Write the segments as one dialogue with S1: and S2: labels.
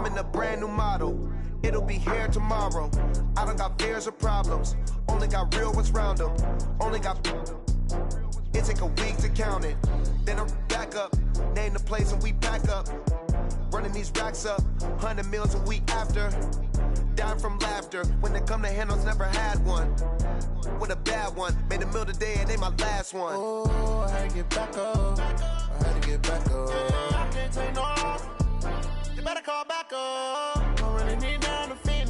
S1: I'm in a brand new model. It'll be here tomorrow. I don't got fears or problems. Only got real ones round them. Only got... It take a week to count it. Then I'm back up. Name the place and we back up. Running these racks up. 100 meals a week after. Dying from laughter. When they come to handles, never had one. With a bad one. Made a meal today and they my last one. Oh, I had to get back up. I had to get back up. I can't take no off. You better call back up. Don't really need down to finish.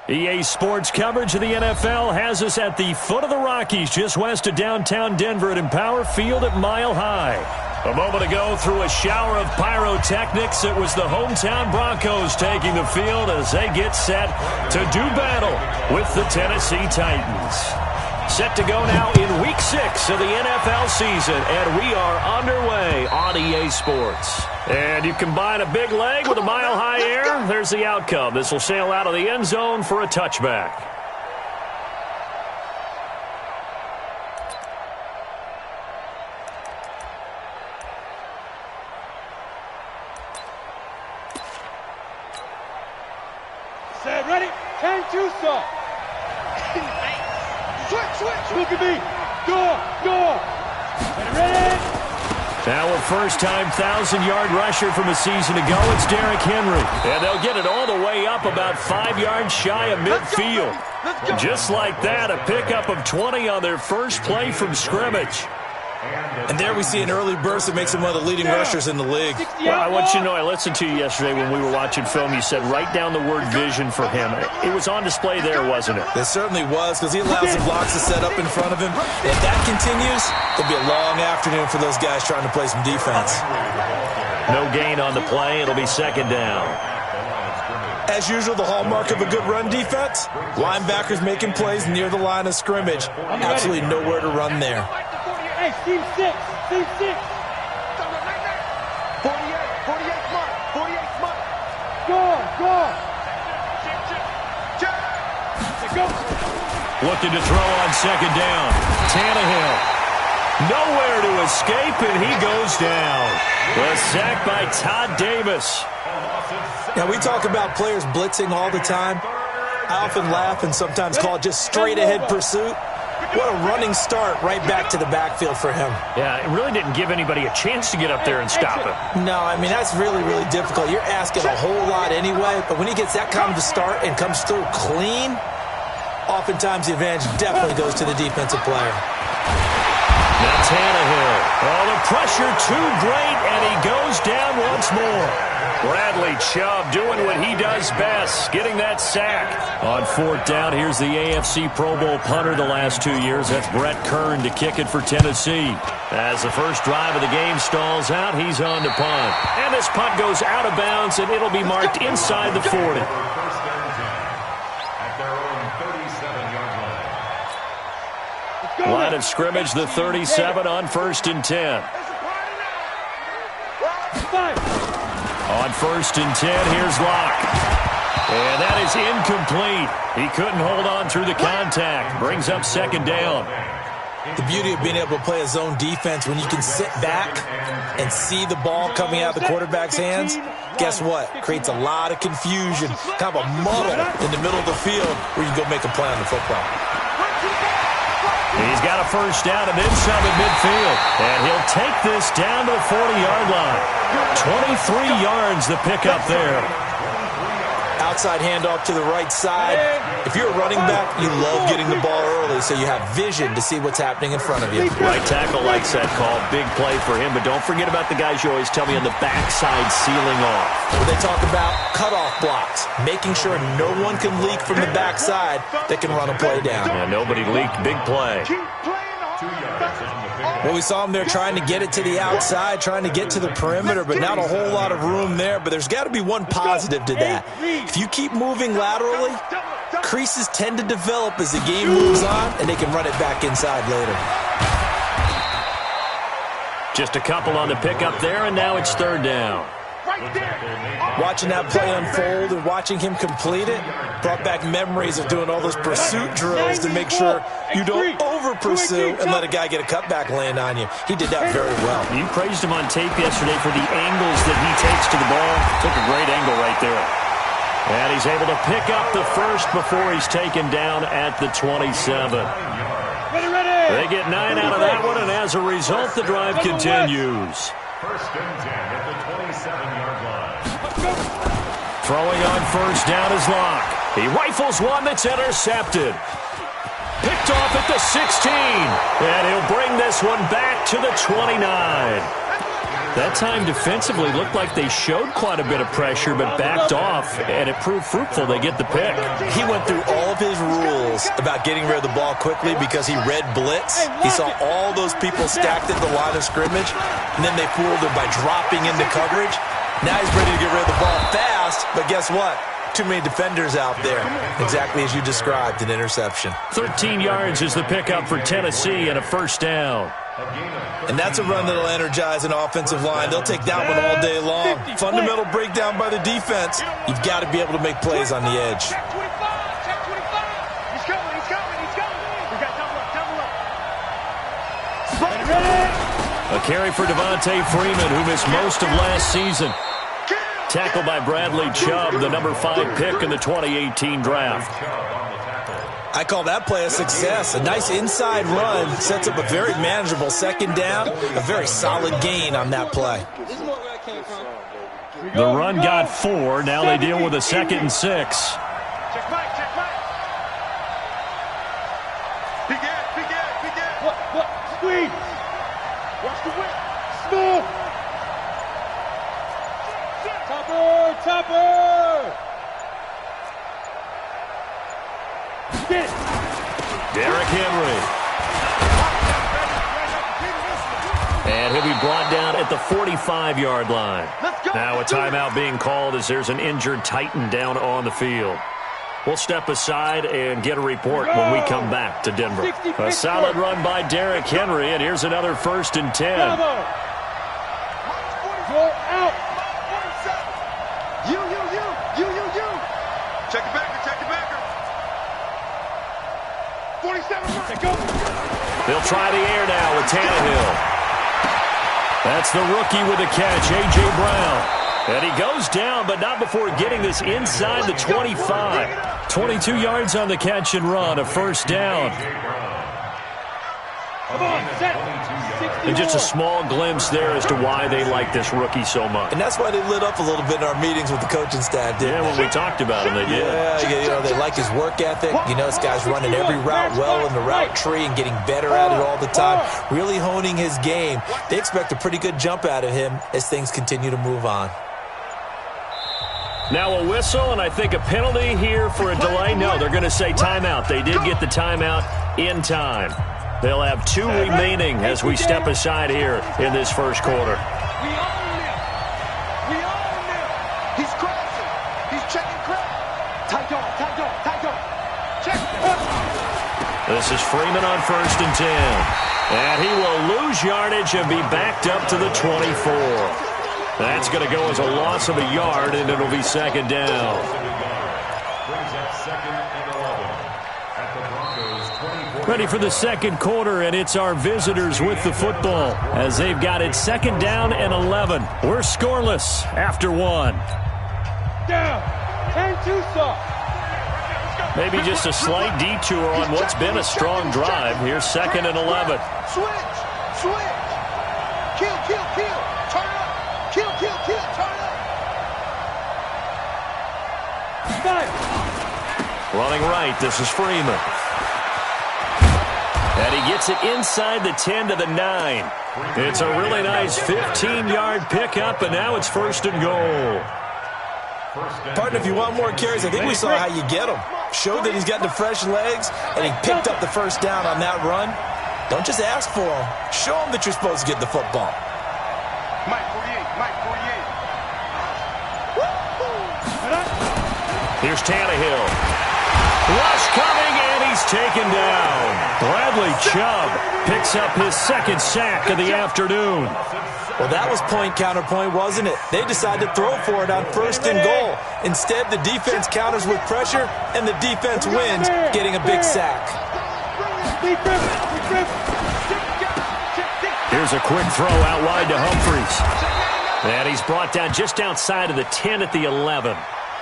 S2: EA Sports coverage of the NFL has us at the foot of the Rockies, just west of downtown Denver at Empower Field at Mile High. A moment ago, through a shower of pyrotechnics, it was the hometown Broncos taking the field as they get set to do battle with the Tennessee Titans. Set to go now in Week 6 of the NFL season, and we are underway on EA Sports. And you combine a big leg with a mile-high air, there's the outcome. This will sail out of the end zone for a touchback.
S3: Set, ready, 10-2 stop. Switch, look at me. Go. Ready.
S2: Now a first-time 1,000-yard rusher from a season ago, it's Derrick Henry. And they'll get it all the way up about 5 yards shy of midfield. Just like that, a pickup of 20 on their first play from scrimmage.
S4: And there we see an early burst that makes him one of the leading rushers in the league.
S2: Well, I want you to know, I listened to you yesterday when we were watching film. You said write down the word vision for him. It was on display there, wasn't it?
S4: It certainly was, because he allows the blocks to set up in front of him. If that continues, it'll be a long afternoon for those guys trying to play some defense.
S2: No gain on the play. It'll be second down.
S4: As usual, the hallmark of a good run defense, linebackers making plays near the line of scrimmage. Absolutely nowhere to run there.
S3: Hey, team 6. 48 mark. Go.
S2: Looking to throw on second down. Tannehill. Nowhere to escape, and he goes down. The sack by Todd Davis.
S4: Now, we talk about players blitzing all the time. I often laugh and sometimes call it just straight-ahead pursuit. What a running start right back to the backfield for him.
S2: Yeah, it really didn't give anybody a chance to get up there and stop him.
S4: No, I mean, that's really, really difficult. You're asking a whole lot anyway, but when he gets that kind of a start and comes through clean, oftentimes the advantage definitely goes to the defensive player.
S2: Now Tannehill. Oh, the pressure too great, and he goes down once more. Bradley Chubb doing what he does best, getting that sack. On fourth down, here's the AFC Pro Bowl punter the last 2 years. That's Brett Kern to kick it for Tennessee. As the first drive of the game stalls out, he's on to punt. And this punt goes out of bounds, and it'll be marked inside the 40. Line of scrimmage, the 37 on 1st and 10. On 1st and 10, here's Locke. And that is incomplete. He couldn't hold on through the contact. Brings up second down.
S4: The beauty of being able to play a zone defense when you can sit back and see the ball coming out of the quarterback's hands, guess what? Creates a lot of confusion, kind of a muddle in the middle of the field where you can go make a play on the football.
S2: He's got a first down and then some at midfield. And he'll take this down to the 40-yard line. 23 yards the pickup there.
S4: Outside handoff to the right side. If you're a running back, you love getting the ball early so you have vision to see what's happening in front of you.
S2: Right tackle likes that call. Big play for him. But don't forget about the guys you always tell me on the backside sealing off.
S4: Where they talk about cutoff blocks, making sure no one can leak from the backside that can run a play down.
S2: Yeah, nobody leaked. Big play.
S4: Well, we saw him there trying to get it to the outside, trying to get to the perimeter, but not a whole lot of room there. But there's got to be one positive to that. If you keep moving laterally, creases tend to develop as the game moves on, and they can run it back inside later.
S2: Just a couple on the pickup there, and now it's third down.
S4: Watching that play unfold and watching him complete it brought back memories of doing all those pursuit drills to make sure you don't over-pursue and let a guy get a cutback land on you. He did that very well.
S2: You praised him on tape yesterday for the angles that he takes to the ball. Took a great angle right there. And he's able to pick up the first before he's taken down at the 27. They get 9 out of that one, and as a result, the drive continues.
S5: First and 10 at the 27-yard line.
S2: Throwing on first down is Locke. He rifles one that's intercepted. Picked off at the 16. And he'll bring this one back to the 29. That time defensively looked like they showed quite a bit of pressure but backed off, and it proved fruitful. They get the pick.
S4: He went through all of his rules about getting rid of the ball quickly because he read blitz. He saw all those people stacked at the line of scrimmage, and then they fooled him by dropping into coverage. Now he's ready to get rid of the ball fast, but guess what? Too many defenders out there. Exactly as you described, an interception.
S2: 13 yards is the pickup for Tennessee and a first down.
S4: And that's a run that'll energize an offensive line. They'll take that one all day long. Fundamental breakdown by the defense. You've got to be able to make plays on the edge.
S3: Check 25, check 25. He's coming, he's coming, he's coming. We got double up.
S2: A carry for Devontae Freeman, who missed most of last season. Tackled by Bradley Chubb, the number 5 pick in the 2018 draft.
S4: I call that play a success. A nice inside run sets up a very manageable second down. A very solid gain on that play.
S2: The run got 4. Now they deal with a 2nd and 6.
S3: Check Mike, check Mike. Big ass, big ass, big ass. What? Squeeze. Watch the whip. Smooth. Topper. Get it.
S2: Derrick Henry. And he'll be brought down at the 45-yard line. Now a timeout being called as there's an injured Titan down on the field. We'll step aside and get a report when we come back to Denver. A solid run by Derrick Henry, and here's another 1st and 10.
S3: You're out. You. Check it backer. 47. Go.
S2: They'll try the air now with Tannehill. That's the rookie with the catch, A.J. Brown. And he goes down, but not before getting this inside the 25. 22 yards on the catch and run, a first down.
S3: Come on, set.
S2: And just a small glimpse there as to why they like this rookie so much.
S4: And that's why they lit up a little bit in our meetings with the coaching staff, didn't they?
S2: When we talked about him, they did.
S4: Yeah, they like his work ethic. This guy's running every route well in the route tree and getting better at it all the time, really honing his game. They expect a pretty good jump out of him as things continue to move on.
S2: Now a whistle, and I think a penalty here for a delay. No, they're going to say timeout. They did get the timeout in time. They'll have 2 remaining as we step aside here in this first quarter.
S3: We own him. He's crossing. He's checking crap. Tight dog. Check.
S2: This is Freeman on 1st and 10. And he will lose yardage and be backed up to the 24. That's going to go as a loss of a yard, and it'll be 2nd down. Ready for the second quarter, and it's our visitors with the football as they've got it 2nd down and 11. We're scoreless after 1.
S3: Down. And 2 soft.
S2: Maybe just a slight detour on what's been a strong drive. Here's 2nd and 11.
S3: Switch. Kill. Turn up. Kill. Turn up. Stop.
S2: Running right, this is Freeman. And he gets it inside the 10 to the 9. It's a really nice 15-yard pickup, and now it's 1st and goal.
S4: Partner, if you want more carries, I think we saw how you get them. Showed that he's got the fresh legs, and he picked up the first down on that run. Don't just ask for them. Show them that you're supposed to get the football.
S3: Mike 48.
S2: Here's Tannehill. Rush coming, and he's taken down. Bradley Chubb picks up his 2nd sack of the afternoon.
S4: Well, that was point-counterpoint, wasn't it? They decided to throw for it on 1st and goal. Instead, the defense counters with pressure, and the defense wins, getting a big sack.
S3: Defense.
S2: Here's a quick throw out wide to Humphries. And he's brought down just outside of the 10 at the 11.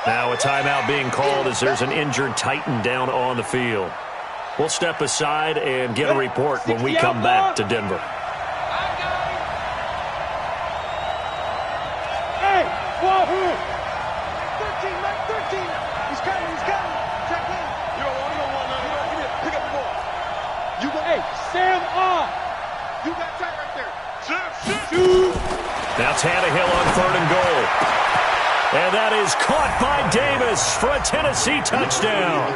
S2: Now a timeout being called as there's an injured Titan down on the field. We'll step aside and get a report when we come back to Denver.
S3: Hey, 13, Mike, 13. He's coming. Check in. You don't want none. Give me it. Pick up the ball. You go. Hey, Sam on. You got tight right there. Shoot.
S2: Now Tannehill on 3rd and goal. And that is caught by Davis for a Tennessee touchdown.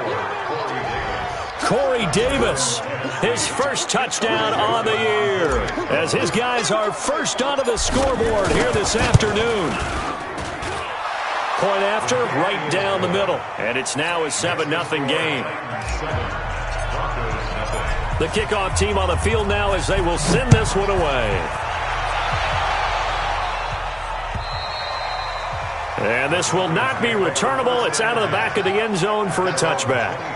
S2: Corey Davis, his first touchdown on the year, as his guys are first onto the scoreboard here this afternoon. Point after, right down the middle. And it's now a 7-0 game. The kickoff team on the field now as they will send this one away. And this will not be returnable. It's out of the back of the end zone for a touchback.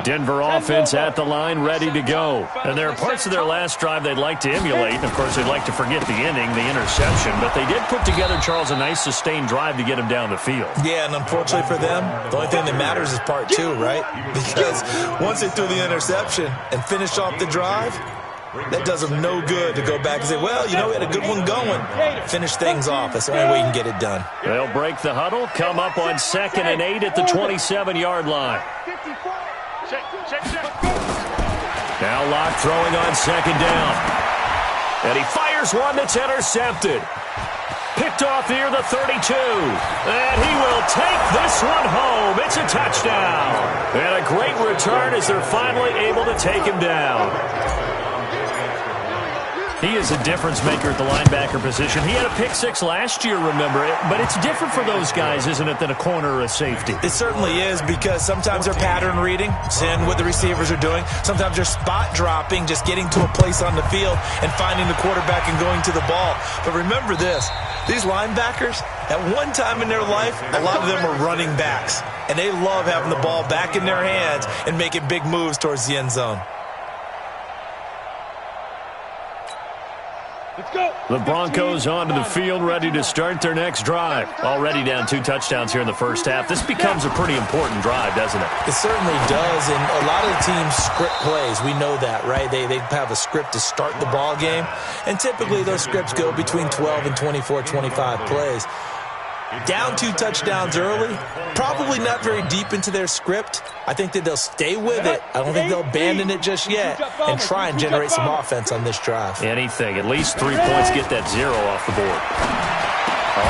S2: Denver offense at the line, ready to go. And there are parts of their last drive they'd like to emulate. And, of course, they'd like to forget the inning, the interception. But they did put together, Charles, a nice sustained drive to get him down the field.
S4: Yeah, and unfortunately for them, the only thing that matters is part 2, right? Because once they threw the interception and finished off the drive, that does them no good to go back and say, well, you know, we had a good one going. Finish things off. That's the only way you can get it done.
S2: They'll break the huddle, come up on 2nd and 8 at the 27-yard line. Now Locke throwing on 2nd down. And he fires one that's intercepted. Picked off near the 32. And he will take this one home. It's a touchdown. And a great return as they're finally able to take him down. He is a difference maker at the linebacker position. He had a pick 6 last year, remember it. But it's different for those guys, isn't it, than a corner or a safety?
S4: It certainly is, because sometimes they're pattern reading, seeing what the receivers are doing. Sometimes they're spot dropping, just getting to a place on the field and finding the quarterback and going to the ball. But remember this, these linebackers, at one time in their life, a lot of them were running backs. And they love having the ball back in their hands and making big moves towards the end zone.
S2: The Broncos onto the field, ready to start their next drive. Already down 2 touchdowns here in the first half. This becomes a pretty important drive, doesn't it?
S4: It certainly does, and a lot of the teams script plays. We know that, right? They have a script to start the ball game, and typically those scripts go between 12 and 24, 25 plays. Down 2 touchdowns early, probably not very deep into their script. I think that they'll stay with it. I don't think they'll abandon it just yet and try and generate some offense on this drive.
S2: Anything. At least 3 points, get that 0 off the board.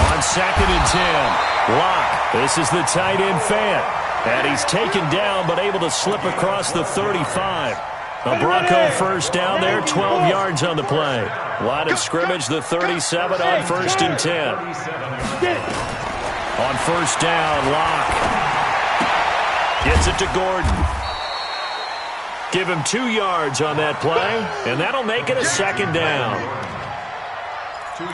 S2: On 2nd and 10, Locke. This is the tight end Fant. And he's taken down but able to slip across the 35. A Bronco first down there, 12 yards on the play. Line of scrimmage, the 37 on 1st and 10. On 1st down, Locke gets it to Gordon. Give him 2 yards on that play, and that'll make it a 2nd down.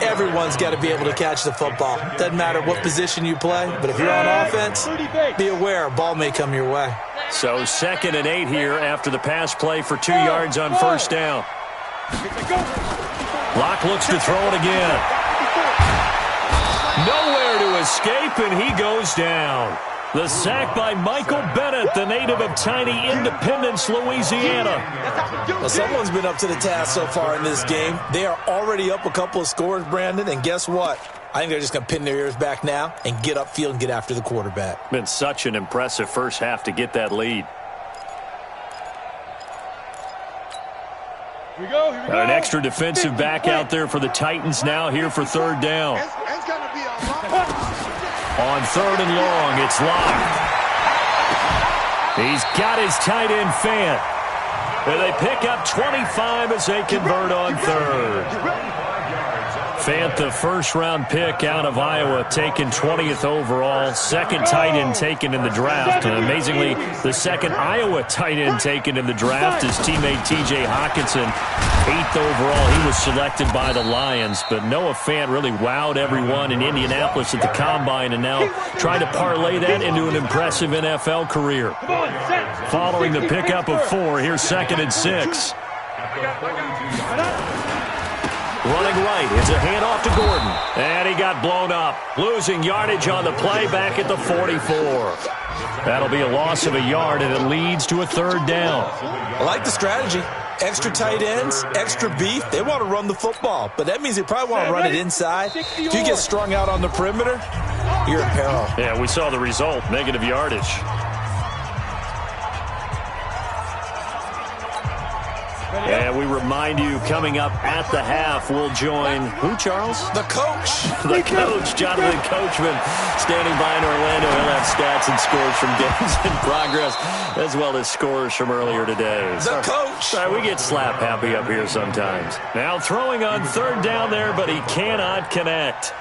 S4: Everyone's got to be able to catch the football. Doesn't matter what position you play, but if you're on offense, be aware a ball may come your way.
S2: So 2nd and 8 here after the pass play for 2 yards on 1st down. Locke looks to throw it again. Nowhere to escape, and he goes down. The sack by Michael Bennett, the native of tiny Independence, Louisiana.
S4: Well, someone's been up to the task so far in this game. They are already up a couple of scores, Brandon, and guess what? I think they're just going to pin their ears back now and get upfield and get after the quarterback.
S2: Been such an impressive first half to get that lead.
S3: Here we go.
S2: An extra defensive back out there for the Titans now here for 3rd down. On 3rd and long, it's Locke. He's got his tight end Fant. And they pick up 25 as they convert on 3rd. Fant, the first-round pick out of Iowa, taken 20th overall. Second tight end taken in the draft. And amazingly, the second Iowa tight end taken in the draft is teammate T.J. Hockenson. 8th overall, he was selected by the Lions. But Noah Fant really wowed everyone in Indianapolis at the Combine and now trying to parlay that into an impressive NFL career. Following the pickup of 4, here's 2nd and 6. Running right, it's a handoff to Gordon. And he got blown up. Losing yardage on the play back at the 44. That'll be a loss of a yard, and it leads to a 3rd down.
S4: I like the strategy. Extra tight ends, extra beef. They want to run the football, but that means they probably want to run it inside. If you get strung out on the perimeter, you're in peril.
S2: Yeah, we saw the result, negative yardage. And we remind you, coming up at the half, we'll join who, Charles?
S4: The coach.
S2: The coach, Jonathan Coachman, standing by in Orlando. He'll have stats and scores from games in progress, as well as scores from earlier today.
S4: The coach.
S2: Sorry, we get slap happy up here sometimes. Now throwing on 3rd down there, but he cannot connect.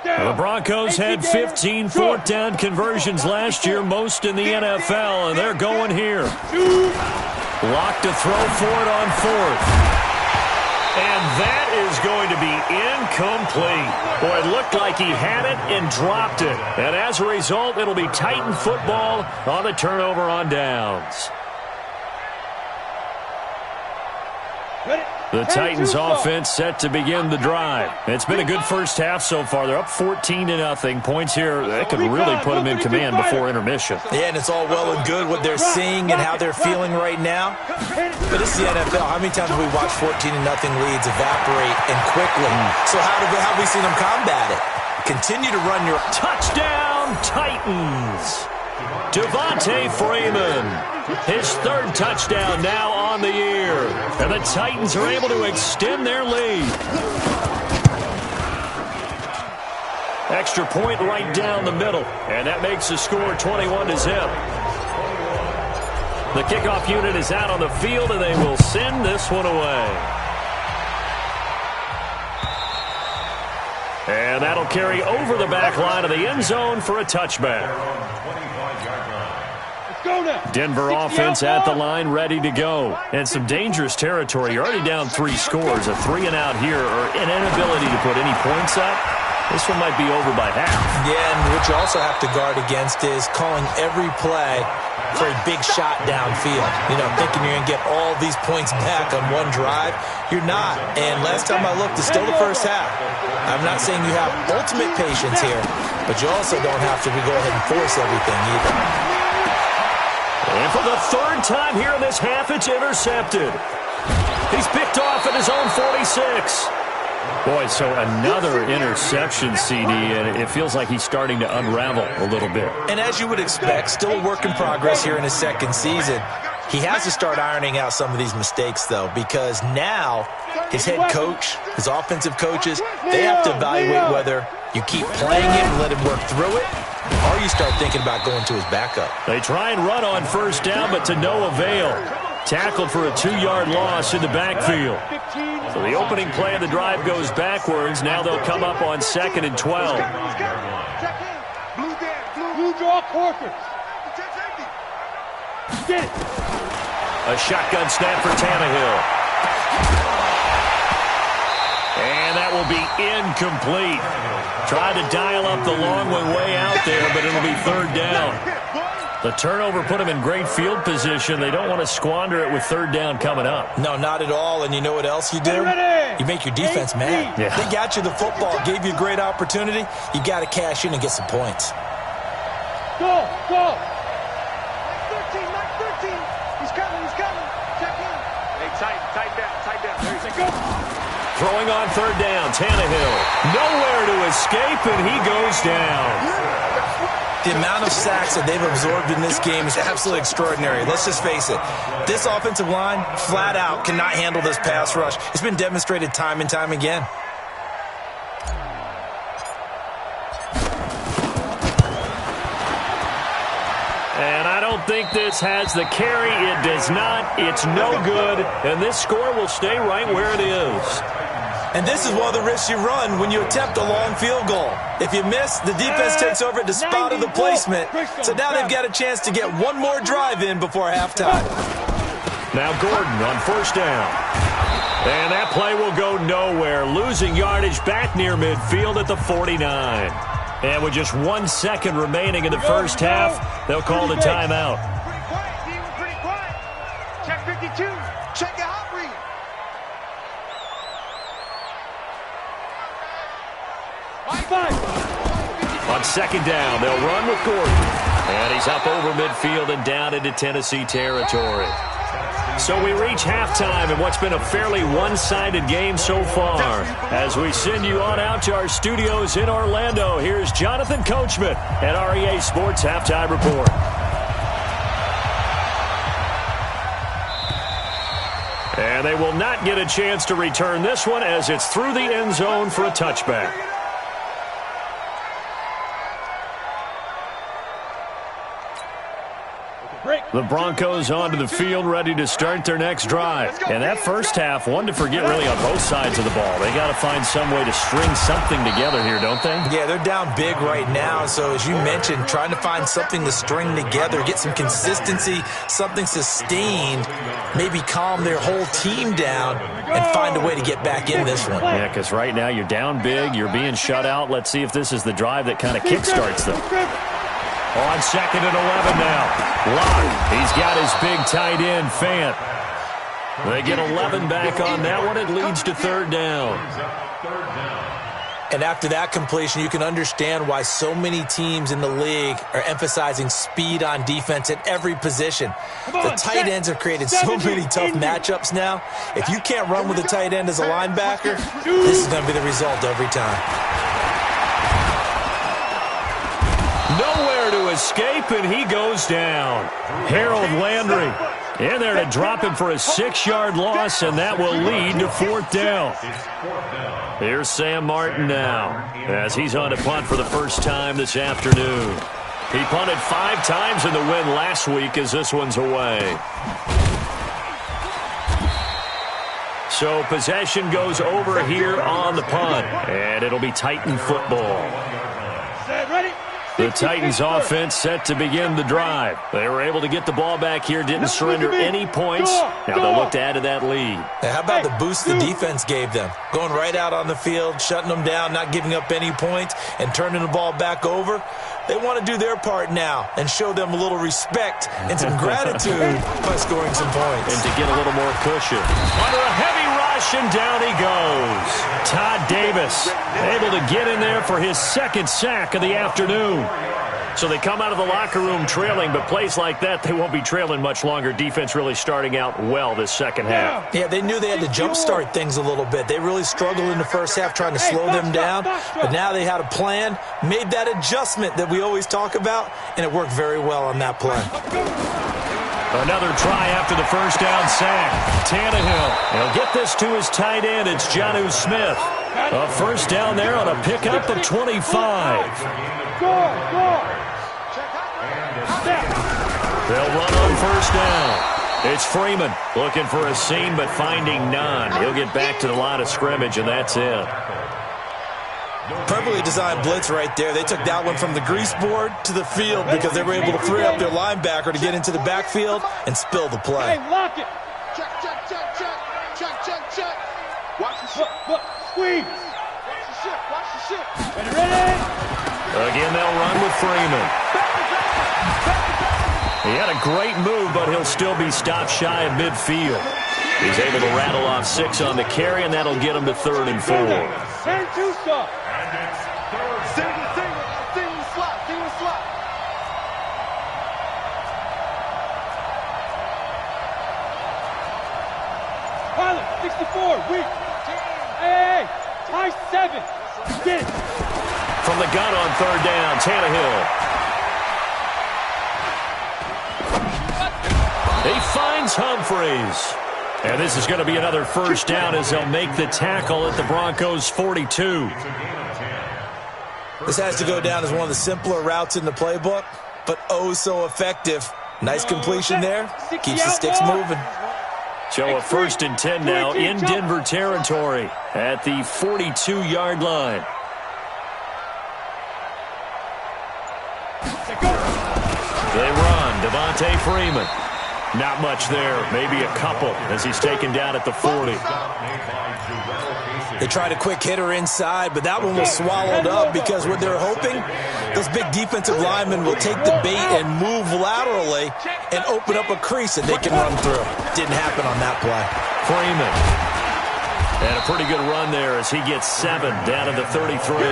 S2: The Broncos had 15 4th down conversions last year, most in the NFL, and they're going here. Locked to throw for it on 4th. And that is going to be incomplete. Boy, it looked like he had it and dropped it. And as a result, it'll be Titan football on the turnover on downs. The Titans offense set to begin the drive. It's been a good first half so far. They're up 14-0. Points here, that could really put them in command before intermission.
S4: Yeah, and it's all well and good what they're seeing and how they're feeling right now. But it's the NFL. How many times have we watched 14-0 leads evaporate and quickly? So how have we seen them combat it? Continue to run your...
S2: Touchdown, Titans! Devontae Freeman, his 3rd touchdown now on the year. And the Titans are able to extend their lead. Extra point right down the middle. And that makes the score 21-0. The kickoff unit is out on the field, and they will send this one away. And that'll carry over the back line of the end zone for a touchback. Denver offense at the line, ready to go. And some dangerous territory. You're already down 3 scores. A 3-and-out here, or an inability to put any points up. This one might be over by half.
S4: Yeah, and what you also have to guard against is calling every play for a big shot downfield. You know, thinking you're going to get all these points back on one drive. You're not. And last time I looked, it's still the first half. I'm not saying you have ultimate patience here, but you also don't have to go ahead and force everything either.
S2: And for the third time here in this half, it's intercepted. He's picked off at his own 46. Boy, so another interception, CD, and it feels like he's starting to unravel a little bit.
S4: And as you would expect, still a work in progress here in his second season. He has to start ironing out some of these mistakes, though, because now his head coach, his offensive coaches, they have to evaluate whether you keep playing him and let him work through it, or you start thinking about going to his backup.
S2: They try and run on first down, but to no avail. Tackled for a 2-yard loss in the backfield. So the opening play of the drive goes backwards. Now they'll come up on 2nd and 12.
S3: Blue draw quarters. Get it.
S2: A shotgun snap for Tannehill. And that will be incomplete. Tried to dial up the long one way out there, but it'll be 3rd down. The turnover put them in great field position. They don't want to squander it with 3rd down coming up.
S4: No, not at all. And you know what else you do? You make your defense mad.
S2: Yeah.
S4: They got you the football, gave you a great opportunity. You got to cash in and get some points.
S3: Go, go. 13. He's coming. Check in. Hey, tight down. There he goes.
S2: Throwing on 3rd down, Tannehill. Nowhere to escape, and he goes down.
S4: The amount of sacks that they've absorbed in this game is absolutely extraordinary. Let's just face it. This offensive line, flat out, cannot handle this pass rush. It's been demonstrated time and time again.
S2: And I don't think this has the carry. It does not. It's no good. And this score will stay right where it is.
S4: And this is one of the risks you run when you attempt a long field goal. If you miss, the defense takes over at the spot of the placement. So now they've got a chance to get one more drive in before halftime.
S2: Now Gordon on 1st down. And that play will go nowhere. Losing yardage back near midfield at the 49. And with just 1 second remaining in the first half, they'll call the timeout.
S3: Pretty quiet. Check 52. Check your hot read.
S2: On 2nd down, they'll run with Gordon. And he's up over midfield and down into Tennessee territory. So we reach halftime in what's been a fairly one-sided game so far. As we send you on out to our studios in Orlando, here's Jonathan Coachman at REA Sports Halftime Report. And they will not get a chance to return this one as it's through the end zone for a touchback. The Broncos onto the field, ready to start their next drive. And that first half, one to forget really on both sides of the ball. They got to find some way to string something together here, don't they?
S4: Yeah, they're down big right now. So as you mentioned, trying to find something to string together, get some consistency, something sustained, maybe calm their whole team down and find a way to get back in this one.
S2: Yeah, because right now you're down big, you're being shut out. Let's see if this is the drive that kind of kickstarts them. On 2nd and 11 now. Locke, he's got his big tight end, Fant. They get 11 back on that one. It leads to 3rd down.
S4: And after that completion, you can understand why so many teams in the league are emphasizing speed on defense at every position. The tight ends have created so many tough matchups now. If you can't run with a tight end as a linebacker, this is going to be the result every time.
S2: Nowhere to escape, and he goes down. Harold Landry in there to drop him for a 6-yard loss, and that will lead to 4th down. Here's Sam Martin now as he's on to punt for the first time this afternoon. He punted 5 times in the win last week as this one's away. So possession goes over here on the punt, and it'll be Titan football.
S3: Set, ready,
S2: The Titans offense set to begin the drive. They were able to get the ball back here, didn't surrender any points. Now they'll look to add to that lead.
S4: Now, how about the boost the defense gave them? Going right out on the field, shutting them down, not giving up any points, and turning the ball back over. They want to do their part now and show them a little respect and some gratitude by scoring some points.
S2: And to get a little more cushion. Under a heavy rush, and down he goes. Todd Davis able to get in there for his second sack of the afternoon. So they come out of the locker room trailing, but plays like that, they won't be trailing much longer. Defense really starting out well this second half.
S4: Yeah, they knew they had to jumpstart things a little bit. They really struggled in the first half trying to slow them down, but now they had a plan, made that adjustment that we always talk about, and it worked very well on that play.
S2: Another try after the first down sack. Tannehill, he'll get this to his tight end. It's Jonnu Smith. A first down there on a pickup of 25. They'll run on first down. It's Freeman looking for a seam but finding none. He'll get back to the line of scrimmage, and that's it.
S4: Perfectly designed blitz right there. They took that one from the grease board to the field because they were able to free up their linebacker to get into the backfield and spill the play.
S3: Hey, lock it. Check. Watch the shit. Look, squeeze. Watch the shit. Ready?
S2: Again, they'll run with Freeman. He had a great move, but he'll still be stopped shy of midfield. He's able to rattle off 6 on the carry, and that'll get him to 3rd and 4.
S3: And 2 stop. Single slot. Pilot, 64, weak. Hey, tie 7. Get it.
S2: From the gun on 3rd down, Tannehill. He finds Humphreys. And this is going to be another first down as they'll make the tackle at the Broncos' 42.
S4: This has to go down as one of the simpler routes in the playbook, but oh so effective. Nice completion there. Keeps the sticks moving.
S2: So a 1st and 10 now in Denver territory at the 42-yard line. They run. Devontae Freeman. Not much there. Maybe a couple as he's taken down at the 40.
S4: They tried a quick hitter inside, but that one was swallowed up because what they're hoping, those big defensive linemen will take the bait and move laterally and open up a crease that they can run through. Didn't happen on that play.
S2: Freeman. And a pretty good run there as he gets 7 down to the 33.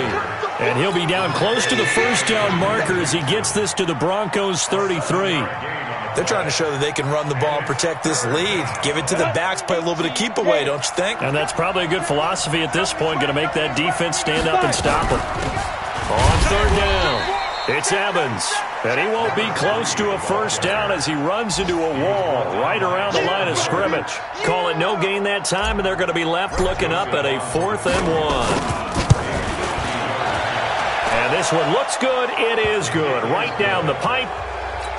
S2: And he'll be down close to the first down marker as he gets this to the Broncos' 33.
S4: They're trying to show that they can run the ball and protect this lead. Give it to the backs, play a little bit of keep away, don't you think?
S2: And that's probably a good philosophy at this point, going to make that defense stand up and stop it. On 3rd down, it's Evans. And he won't be close to a first down as he runs into a wall right around the line of scrimmage. Call it no gain that time, and they're going to be left looking up at a 4th and 1. And this one looks good. It is good. Right down the pipe.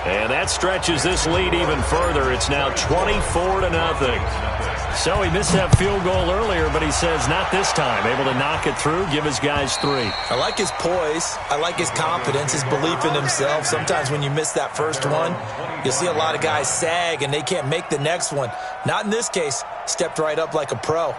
S2: And that stretches this lead even further. It's now 24-0. So he missed that field goal earlier, but he says not this time. Able to knock it through, give his guys 3.
S4: I like his poise. I like his confidence, his belief in himself. Sometimes when you miss that first one, you'll see a lot of guys sag and they can't make the next one. Not in this case. Stepped right up like a pro.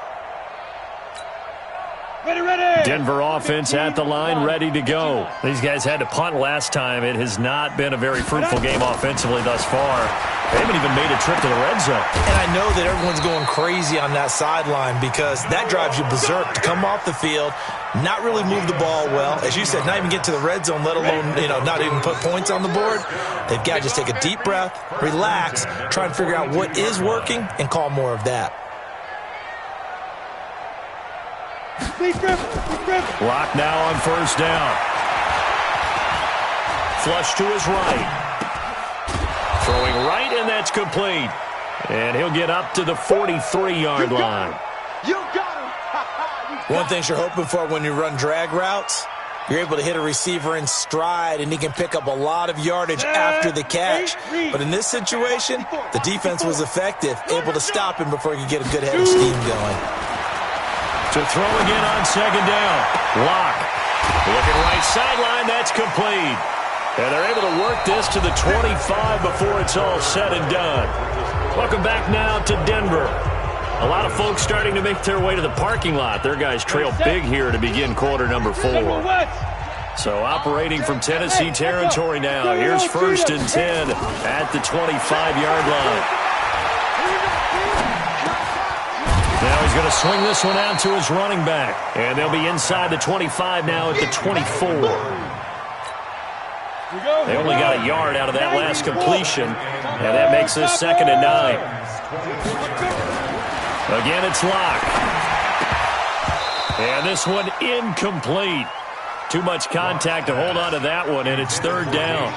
S3: Ready.
S2: Denver offense at the line, ready to go. These guys had to punt last time. It has not been a very fruitful game offensively thus far. They haven't even made a trip to the red zone.
S4: And I know that everyone's going crazy on that sideline because that drives you berserk to come off the field, not really move the ball well. As you said, not even get to the red zone, let alone, not even put points on the board. They've got to just take a deep breath, relax, try and figure out what is working, and call more of that.
S2: Lock now on first down. Flush to his right. Throwing right, and that's complete. And he'll get up to the 43-yard line.
S3: You got him.
S4: One thing you're hoping for when you run drag routes, you're able to hit a receiver in stride, and he can pick up a lot of yardage after the catch. But in this situation, the defense was effective, able to stop him before he could get a good head of steam going.
S2: To throw again on second down. Lock. Looking right sideline. That's complete. And they're able to work this to the 25 before it's all said and done. Welcome back now to Denver. A lot of folks starting to make their way to the parking lot. Their guys trail big here to begin quarter number 4. So operating from Tennessee territory now. Here's 1st and 10 at the 25-yard line. Now he's going to swing this one out to his running back. And they'll be inside the 25 now at the 24. They only got a yard out of that last completion, and that makes this 2nd and 9. Again, it's Locke. And this one incomplete. Too much contact to hold on to that one, and it's 3rd down.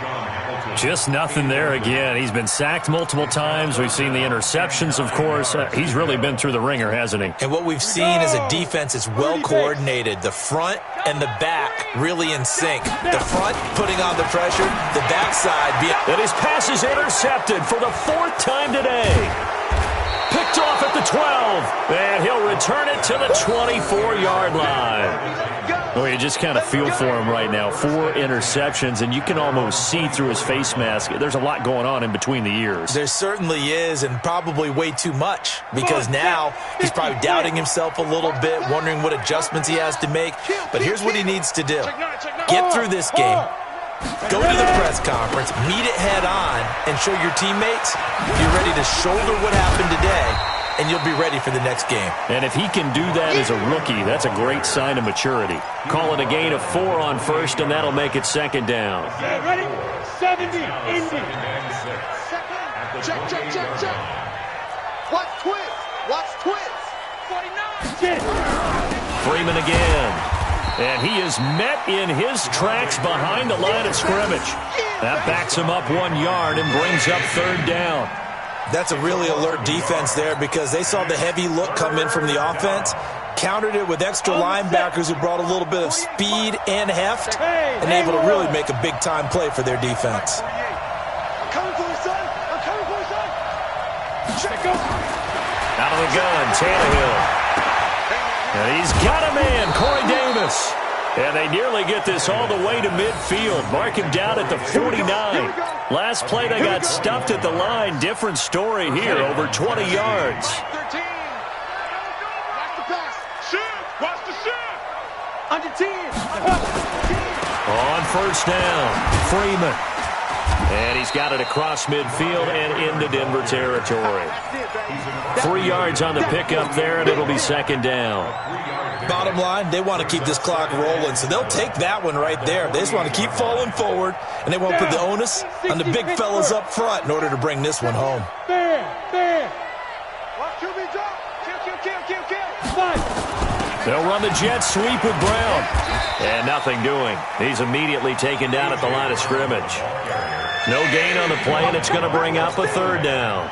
S2: Just nothing there again. He's been sacked multiple times. We've seen the interceptions, of course. He's really been through the ringer, hasn't he?
S4: And what we've seen is a defense that's well coordinated. The front and the back really in sync. The front putting on the pressure, the backside being...
S2: And his pass is intercepted for the 4th time today. Picked off at the 12, and he'll return it to the 24-yard line. Well, you just kind of feel for him right now. 4 interceptions, and you can almost see through his face mask. There's a lot going on in between the ears.
S4: There certainly is, and probably way too much, because now he's probably doubting himself a little bit, wondering what adjustments he has to make. But here's what he needs to do. Get through this game. Go to the press conference, meet it head on, and show your teammates you're ready to shoulder what happened today, and you'll be ready for the next game.
S2: And if he can do that as a rookie, that's a great sign of maturity. Call it a gain of 4 on 1st, and that'll make it 2nd down.
S3: Ready? 70, Indy.
S1: Check. Watch twist.
S3: 49.
S2: Freeman again. And he is met in his tracks behind the line of scrimmage. That backs him up 1 yard and brings up 3rd down.
S4: That's a really alert defense there because they saw the heavy look come in from the offense, countered it with extra linebackers who brought a little bit of speed and heft, and able to really make a big-time play for their defense.
S3: I'm coming for you, son. Check up.
S2: Out of the gun, Tannehill. And he's got a man, Corey Davis. And they nearly get this all the way to midfield. Mark him down at the 49. Last play, they got stuffed at the line. Different story here, over 20 yards.
S3: 13. Watch the pass. Shoot. Watch the shoot. Under 10.
S2: On 1st down, Freeman. And he's got it across midfield and into Denver territory. 3 yards on the pickup there, and it'll be 2nd down.
S4: Bottom line, they want to keep this clock rolling, so they'll take that one right there. They just want to keep falling forward, and they won't put the onus on the big fellas up front in order to bring this one home.
S3: Fair. Watch QB drop. Kill.
S2: They'll run the jet sweep with Brown. And nothing doing. He's immediately taken down at the line of scrimmage. No gain on the play, and it's going to bring up a 3rd down.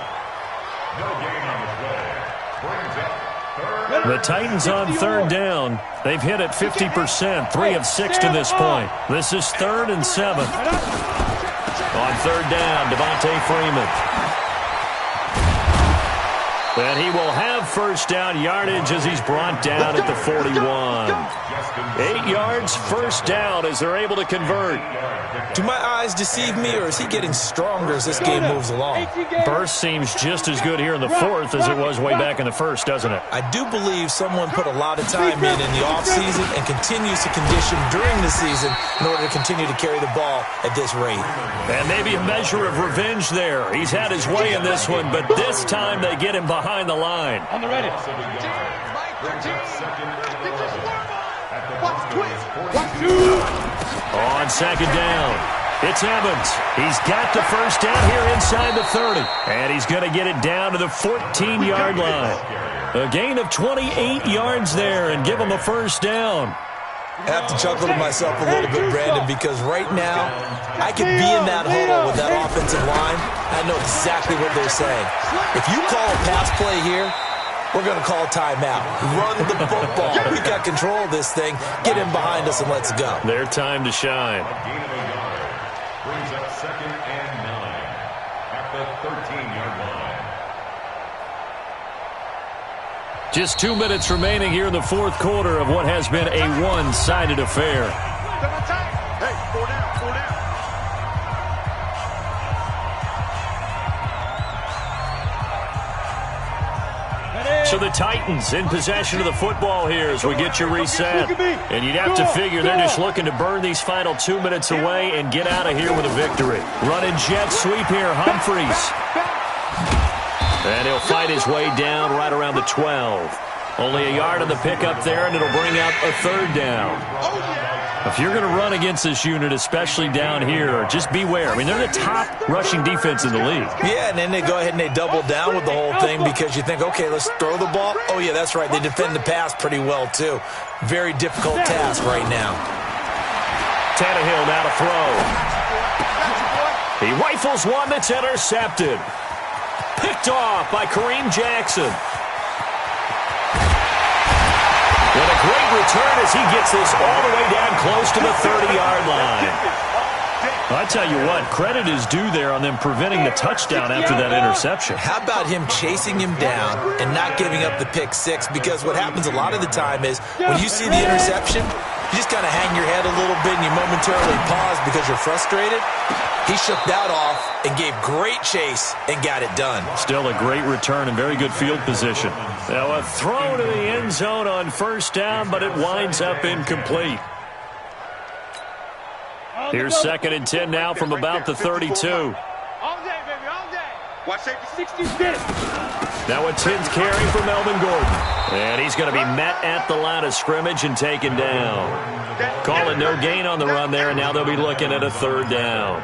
S2: The Titans on 3rd down. They've hit it 50%, 3 of 6 to this point. This is 3rd and 7. On 3rd down, Devontae Freeman. And he will have 1st down yardage as he's brought down at the 41. 8 yards, 1st down as they're able to convert.
S4: Do my eyes deceive me, or is he getting stronger as this game moves along?
S2: Burst seems just as good here in the 4th as it was way back in the 1st, doesn't it?
S4: I do believe someone put a lot of time in the offseason and continues to condition during the season in order to continue to carry the ball at this rate.
S2: And maybe a measure of revenge there. He's had his way in this one, but this time they get him behind the line.
S3: On the ready.
S2: On 2nd down, it's Evans. He's got the 1st down here inside the 30. And he's going to get it down to the 14-yard line. A gain of 28 yards there and give him a 1st down.
S4: I have to chuckle to myself a little bit, Brandon, because right now I could be in that huddle with that offensive line. I know exactly what they're saying. If you call a pass play here, we're going to call a timeout. Run the football. We've got control of this thing. Get him behind us and let's go.
S2: Their time to shine.
S5: Brings up 2nd and 9 at the 13-yard line.
S2: Just 2 minutes remaining here in the 4th quarter of what has been a one-sided affair.
S3: Hey, 4 down.
S2: So the Titans in possession of the football here as we get you reset. And you'd have to figure they're just looking to burn these final 2 minutes away and get out of here with a victory. Running jet sweep here, Humphries. And he'll fight his way down right around the 12. Only a yard on the pickup there, and it'll bring up a third down. If you're going to run against this unit, especially down here, just beware. I mean, they're the top rushing defense in the league.
S4: Yeah, and then they go ahead and they double down with the whole thing because you think, okay, let's throw the ball. Oh, yeah, that's right. They defend the pass pretty well, too. Very difficult task right now.
S2: Tannehill now to throw. He rifles one that's intercepted. Picked off by Kareem Jackson. What a great return as he gets this all the way down close to the 30-yard line. I tell you what, credit is due there on them preventing the touchdown after that interception.
S4: How about him chasing him down and not giving up the pick six? Because what happens a lot of the time is when you see the interception, you just kind of hang your head a little bit and you momentarily pause because you're frustrated. He shook that off and gave great chase and got it done.
S2: Still a great return and very good field position. Now a throw to the end zone on first down, but it winds up incomplete. Here's 2nd and 10 now from about the 32.
S3: All day, baby, all day. Watch safety 66.
S2: Now a 10th carry for Melvin Gordon. And he's going to be met at the line of scrimmage and taken down. Calling no gain on the run there, and now they'll be looking at a third down.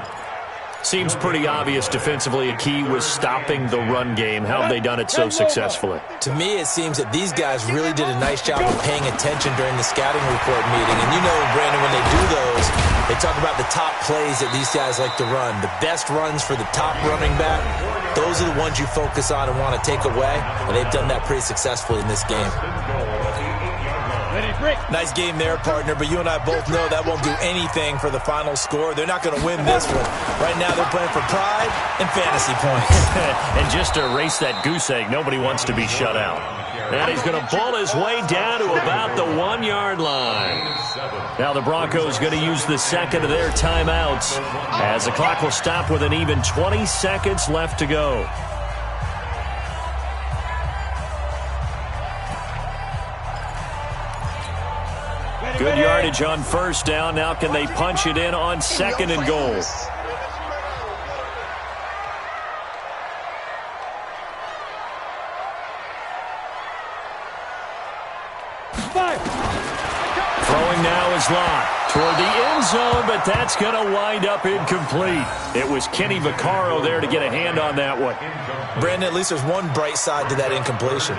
S2: Seems pretty obvious defensively a key was stopping the run game. How have they done it so successfully?
S4: To me, it seems that these guys really did a nice job of paying attention during the scouting report meeting. And you know, Brandon, when they do those, they talk about the top plays that these guys like to run. The best runs for the top running back, those are the ones you focus on and want to take away. And they've done that pretty successfully in this game. Nice game there, partner, but you and I both know that won't do anything for the final score. They're not going to win this one. Right now they're playing for pride and fantasy points.
S2: And just to erase that goose egg, nobody wants to be shut out. And he's going to pull his way down to about the 1-yard line. Now the Broncos going to use the second of their timeouts as the clock will stop with an even 20 seconds left to go. Good yardage on first down. Now can they punch it in on 2nd and goal? Throwing now is Locke toward the end zone, but that's going to wind up incomplete. It was Kenny Vaccaro there to get a hand on that one.
S4: Brandon, at least there's one bright side to that incompletion.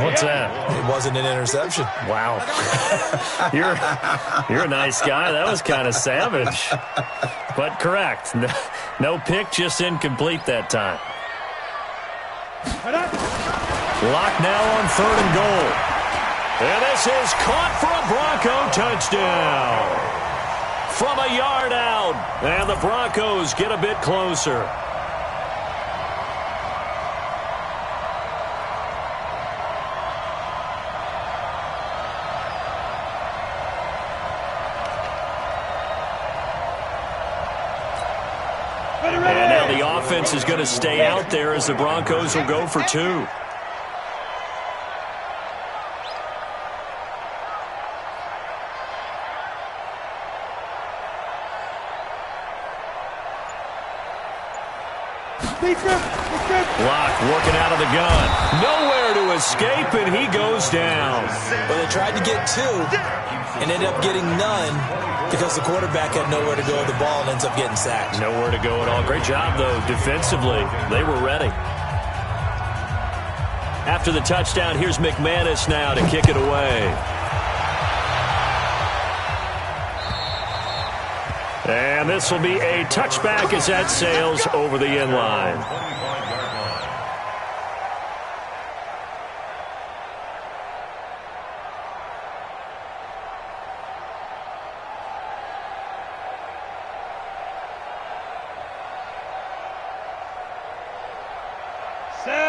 S2: What's that?
S4: It wasn't an interception.
S2: Wow. You're a nice guy. That was kind of savage. But correct. No pick, just incomplete that time. Locke now on 3rd and goal. And this is caught for a Bronco touchdown. From a yard out. And the Broncos get a bit closer. And now the offense is going to stay out there as the Broncos will go for 2. Locke working out of the gun. Nowhere to escape, and he goes down.
S4: Well, they tried to get 2 and ended up getting none because the quarterback had nowhere to go with the ball and ends up getting sacked.
S2: Nowhere to go at all. Great job, though, defensively. They were ready. After the touchdown, here's McManus now to kick it away. And this will be a touchback as that sails over the end line.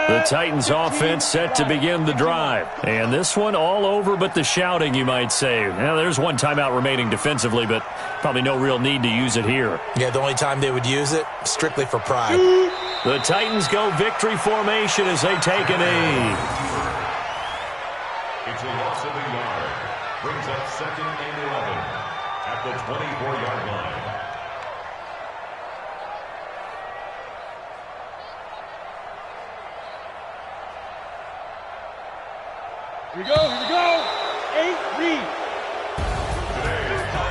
S2: The Titans offense set to begin the drive. And this one all over but the shouting, you might say. Now, there's one timeout remaining defensively, but probably no real need to use it here.
S4: Yeah, the only time they would use it, strictly for pride.
S2: The Titans go victory formation as they take a knee.
S5: It's a loss of a yard. Brings up 2nd and 11 at the 24-yard line.
S3: Here we go. 8 read.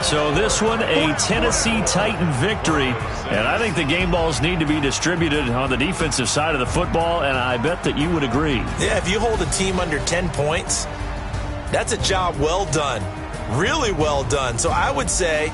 S2: So this one, a Tennessee Titan victory. And I think the game balls need to be distributed on the defensive side of the football, and I bet that you would agree.
S4: Yeah, if you hold a team under 10 points, that's a job well done. Really well done. So I would say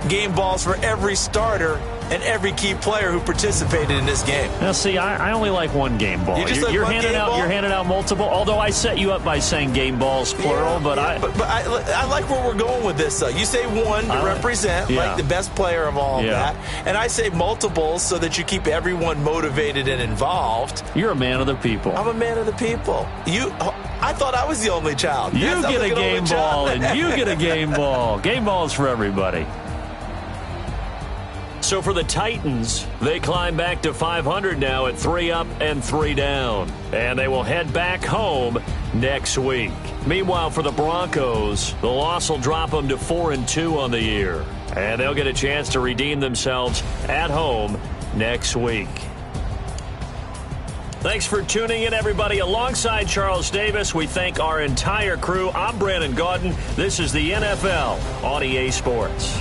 S4: game balls for every starter and every key player who participated in this game.
S2: Now, see, I only like one game ball. You're handing out multiple, although I set you up by saying game balls, plural. But
S4: I like where we're going with this. You say one to represent, like the best player of all of that. And I say multiples so that you keep everyone motivated and involved.
S2: You're a man of the people.
S4: I'm a man of the people. I thought I was the only child.
S2: You get a game ball, and you get a game ball. Game balls for everybody. So for the Titans, they climb back to 500 now at 3 up and 3 down. And they will head back home next week. Meanwhile, for the Broncos, the loss will drop them to 4-2 on the year. And they'll get a chance to redeem themselves at home next week. Thanks for tuning in, everybody. Alongside Charles Davis, we thank our entire crew. I'm Brandon Gaudin. This is the NFL on EA Sports.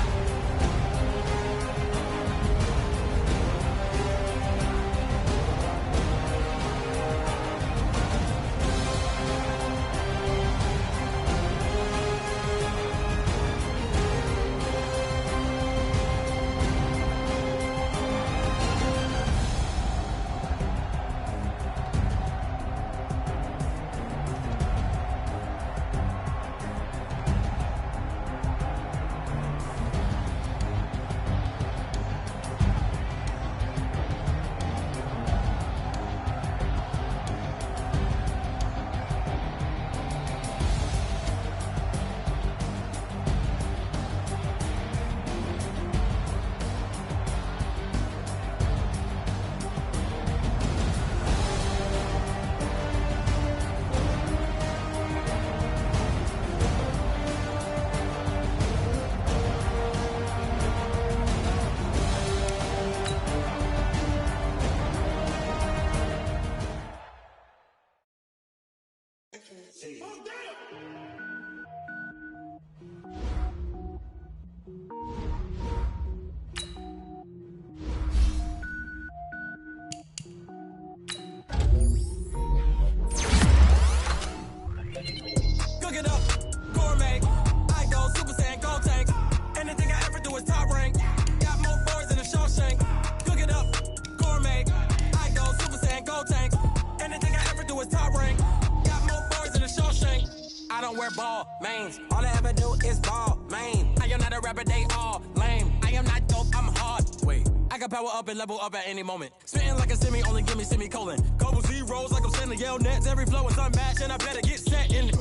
S6: All I ever do is ball, man. I am not a rapper, they all lame. I am not dope, I'm hard. Wait, I can power up and level up at any moment. Spitting like a semi, only give me semicolon. Couple zeros like I'm sending yell nets. Every flow is unmatched, and I better get set in.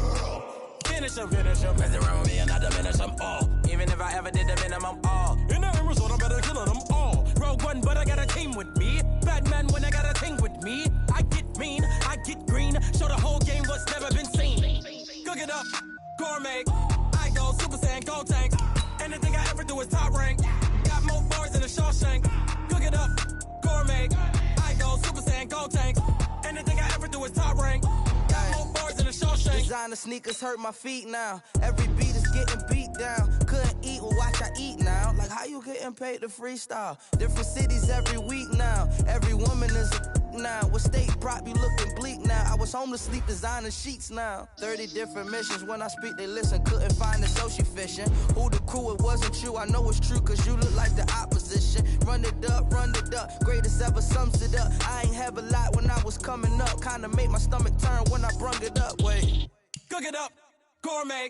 S6: Finish them. Mess around with me and I diminish them all. Even if I ever did the minimum, all. In the end result, I better kill them all. Rogue one, but I got a team with me. Batman when I got a team with me. I get mean, I get green. Show the whole game what's never been seen. Cook it up. Gourmet, I go Super Saiyan, Gold Tank. Anything I ever do is top rank. Got more bars than a Shawshank. Cook it up, gourmet. I go Super Saiyan, Gold Tank. Anything I ever do is top rank. Got more bars than a Shawshank.
S7: Designer sneakers hurt my feet now. Every beat is getting beat down. Couldn't eat, well watch I eat now. Like how you getting paid to freestyle? Different cities every week now. Every woman is a now. What state prop you looking bleak now? I was home to sleep designer sheets now. 30 different missions. When I speak they listen. Couldn't find it so she fishing. Who the crew? It wasn't you. I know it's true cause you look like the opposition. Run it up. Greatest ever sums it up. I ain't have a lot when I was coming up. Kinda made my stomach turn when I brung it up. Wait.
S6: Cook it up. Gourmet.